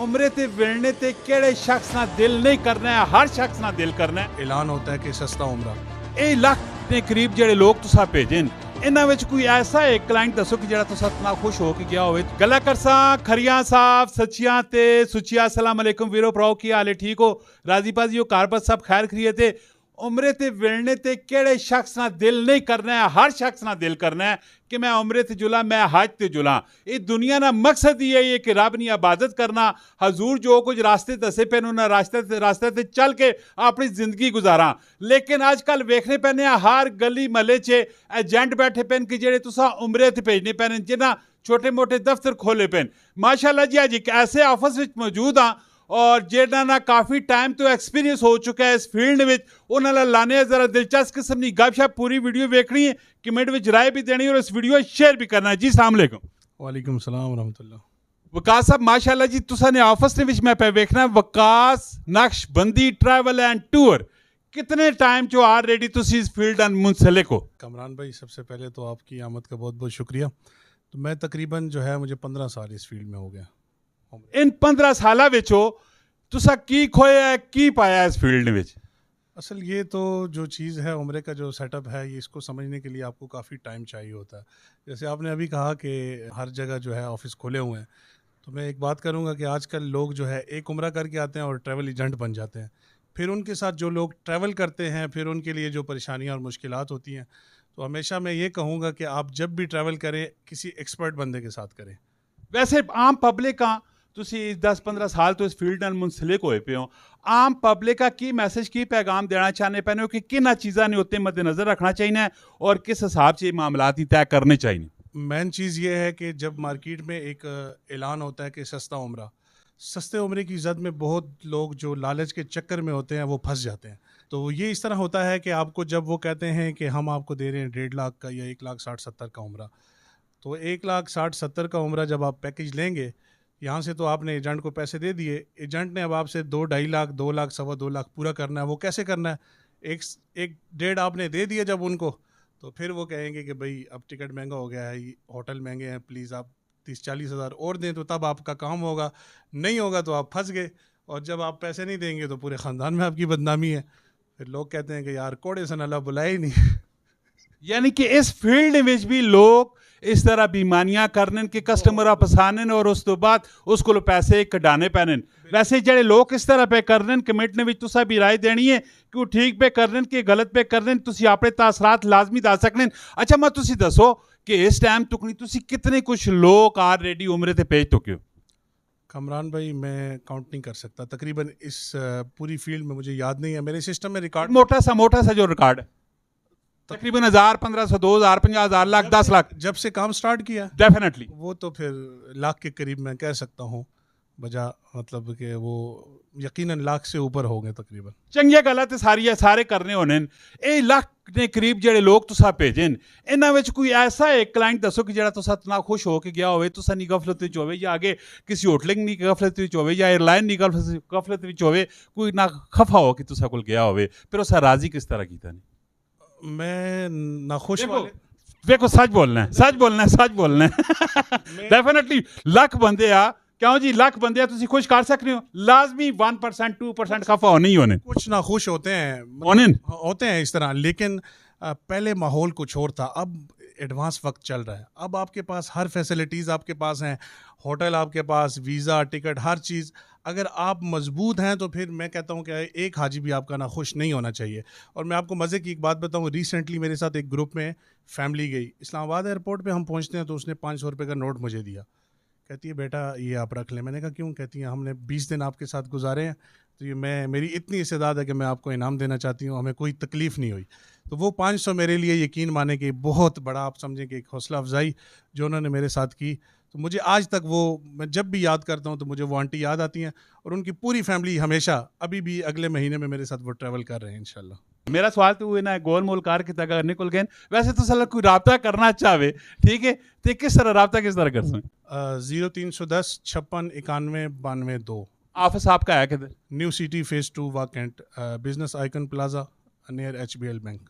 عمرے تے ولنے تے کیڑے شخص نہ دل نہیں کرنا ہے, ہر شخص نہ دل کرنا ہے. اعلان ہوتا ہے کہ سستا عمرہ. اے لاکھ نے قریب جڑے لوگ تسا بھیجن, انہاں وچ کوئی ایسا ایک کلائنٹ دسو کہ جڑا تسا اتنا خوش ہو کے گیا ہوئے. گلا کرساں کھریاں صاحب سچیاں تے سچیا. السلام علیکم ویرو پراؤ, کی حال ہے, ٹھیک ہو, راضی بازی ہو, کار بس سب خیر خیریت ہے. عمرے تے ولنے تے کیڑے شخص نہ دل نہیں کرنا ہے, ہر شخص نہ دل کرنا ہے کہ میں عمرے تے جلا, میں حج تے جلا. یہ دنیا نا مقصد یہ ہے کہ رب نی عبادت کرنا, حضور جو کچھ راستے دسے پے انہاں راستے تے چل کے اپنی زندگی گزاراں. لیکن اج کل ویکھنے پینے ہر گلی محلے چ ایجنٹ بیٹھے پین کہ جڑے تساں عمرے تے بھیجنے پین, جنہاں چھوٹے موٹے دفتر کھولے پین. ماشاءاللہ جی اج ایک ایسے آفس وچ موجود ہاں اور جہاں نا کافی ٹائم تو ایکسپیرینس ہو چکا ہے اس فیلڈ میں, انہاں نال لانے ذرا دلچسپ قسم کی گپ شپ. پوری ویڈیو ویکھنی ہے, کمنٹ وچ رائے بھی دینی اور اس ویڈیو شیئر بھی کرنا ہے. جی السلام علیکم. وعلیکم السلام ورحمۃ اللہ. وقاص صاحب ماشاءاللہ جی تساں نے آفس نے وچ میں پہ ویکھنا وقاص نقش بندی ٹریول اینڈ ٹور. کتنے ٹائم جو آلریڈی تسی اس فیلڈ ان منسلک ہو؟ کامران بھائی سب سے پہلے تو آپ کی آمد کا بہت بہت شکریہ. تو میں تقریباً جو ہے مجھے 15 سال اس فیلڈ میں ہو گیا. ان 15 سالہ وچوں تسا کی کھویا ہے, کی پایا اس فیلڈ وچ؟ اصل یہ تو جو چیز ہے عمرے کا جو سیٹ اپ ہے, یہ اس کو سمجھنے کے لیے آپ کو کافی ٹائم چاہیے ہوتا ہے. جیسے آپ نے ابھی کہا کہ ہر جگہ جو ہے آفس کھولے ہوئے ہیں, تو میں ایک بات کروں گا کہ آج کل لوگ جو ہے ایک عمرہ کر کے آتے ہیں اور ٹریول ایجنٹ بن جاتے ہیں. پھر ان کے ساتھ جو لوگ ٹریول کرتے ہیں, پھر ان کے لیے جو پریشانیاں اور مشکلات ہوتی ہیں, تو ہمیشہ میں یہ کہوں گا کہ آپ جب بھی ٹریول کریں کسی ایکسپرٹ بندے کے ساتھ کریں. ویسے عام پبلک ہاں تسی 10-15 سال تو اس فیلڈ نال منسلک ہوئے پے ہو, عام پبلک کا کی میسج کی پیغام دینا چاہنے پے ہو کہ کنہ چیزاں نے اتنے مد نظر رکھنا چاہیے اور کس حساب سے معاملات ہی طے کرنے چاہیے؟ مین چیز یہ ہے کہ جب مارکیٹ میں ایک اعلان ہوتا ہے کہ سستا عمرہ, سستے عمرے کی زد میں بہت لوگ جو لالچ کے چکر میں ہوتے ہیں وہ پھنس جاتے ہیں. تو یہ اس طرح ہوتا ہے کہ آپ کو جب وہ کہتے ہیں کہ ہم آپ کو دے رہے ہیں 1.5 لاکھ کا یا 1,60,70 کا عمرہ, تو 1,60,70 کا عمرہ جب آپ پیکیج لیں گے, یہاں سے تو آپ نے ایجنٹ کو پیسے دے دیے, ایجنٹ نے اب آپ سے 2-2.5 لاکھ 2 لاکھ 2.25 لاکھ پورا کرنا ہے. وہ کیسے کرنا ہے؟ ایک 1.5 آپ نے دے دیا جب ان کو, تو پھر وہ کہیں گے کہ بھائی اب ٹکٹ مہنگا ہو گیا ہے, ہوٹل مہنگے ہیں, پلیز آپ 30-40 ہزار اور دیں تو تب آپ کا کام ہوگا, نہیں ہوگا تو آپ پھنس گئے. اور جب آپ پیسے نہیں دیں گے تو پورے خاندان میں آپ کی بدنامی ہے. پھر لوگ کہتے ہیں کہ یار کوڑے سن اللہ بلائے ہی نہیں. یعنی کہ اس فیلڈ میں بھی لوگ اس طرح بیمانیاں کرنے کہ کسٹمر پسانن اور اس تو بعد اس کو پیسے کڈانے پینن. ویسے جڑے لوگ اس طرح پہ کرنے کمیٹ نے تسا بھی رائے دینی ہے کہ وہ ٹھیک پہ کرنے کہ غلط پہ کرنے, تسی اپنے تاثرات لازمی دس سکنے. اچھا میں تسی دسو کہ اس ٹائم تک نہیں تسی کتنے کچھ لوگ آلریڈی عمرے تے بھیج چکے ہو؟ کامران بھائی میں کاؤنٹ نہیں کر سکتا, تقریباً اس پوری فیلڈ میں مجھے یاد نہیں ہے. میرے سسٹم میں ریکارڈ موٹا سا جو ریکارڈ ہے تقریباً 1000, 1500, 2000, 50,000, لاکھ, 10 لاکھ جب سے کام سٹارٹ کیا ڈیفینیٹلی, وہ تو پھر لاکھ کے قریب میں کہہ سکتا ہوں, بجا مطلب کہ وہ یقیناً لاکھ سے اوپر ہو گئے تقریباً. چنگیا گلا تے سارے کرنے ہونے. اے لاکھ نے قریب جڑے لوگ تسا بھیجن, انہاں وچ کوئی ایسا ایک کلائنٹ دسو کہ جڑا تسا اتنا خوش ہو کے گیا ہوئے, تسا نی غفلت وچ ہوئے یا آگے کسی ہوٹلنگ نی غفلت وچ ہوئے یا ایئر لائن نی غفلت وچ ہوئے, کوئی نہ خفا ہو کہ تسا کول گیا ہوئے, پھر اسا راضی کس طرح کیتا نہیں؟ میں ناخوش والے دیکھو سچ بولنا ہے ڈیفینیٹلی لاکھ بندے آ کیوں جی, لاکھ بندے تسی خوش کر سکتے ہو, لازمی 1% 2% خفا ہونے ہی ہونے, کچھ ناخوش ہوتے ہیں اس طرح. لیکن پہلے ماحول کچھ اور تھا, اب ایڈوانس وقت چل رہا ہے. اب آپ کے پاس ہر فیسلٹیز آپ کے پاس ہیں, ہوٹل آپ کے پاس, ویزا, ٹکٹ, ہر چیز. اگر آپ مضبوط ہیں تو پھر میں کہتا ہوں کہ ایک حاجی بھی آپ کا ناخوش نہیں ہونا چاہیے. اور میں آپ کو مزے کی ایک بات بتاؤں, ریسنٹلی میرے ساتھ ایک گروپ میں فیملی گئی, اسلام آباد ایئرپورٹ پہ ہم پہنچتے ہیں تو اس نے 500 روپے کا نوٹ مجھے دیا. کہتی ہے بیٹا یہ آپ رکھ لیں. میں نے کہا کیوں؟ کہتی ہیں ہم نے 20 دن آپ کے ساتھ گزارے ہیں, تو یہ میری اتنی استعداد ہے کہ میں آپ کو انعام دینا چاہتی ہوں, ہمیں کوئی تکلیف نہیں ہوئی. تو وہ 500 میرے لیے یقین مانے کہ بہت بڑا آپ سمجھیں کہ ایک حوصلہ افزائی جو انہوں نے میرے ساتھ کی. تو مجھے آج تک وہ, میں جب بھی یاد کرتا ہوں تو مجھے وہ آنٹی یاد آتی ہیں, اور ان کی پوری فیملی ہمیشہ ابھی بھی اگلے مہینے میں میرے ساتھ وہ ٹریول کر رہے ہیں انشاءاللہ. میرا سوال تو ہوئے نا گول مول کار کی تک نکل گئے. ویسے تو سر کوئی رابطہ کرنا چاہے ٹھیک ہے تو کس طرح رابطہ کس طرح کر سکیں؟ 0310 56 91 92 2. آفس آپ کا ہے کدھر؟ نیو سٹی فیز 2 واکنٹ, business icon plaza near HBL bank.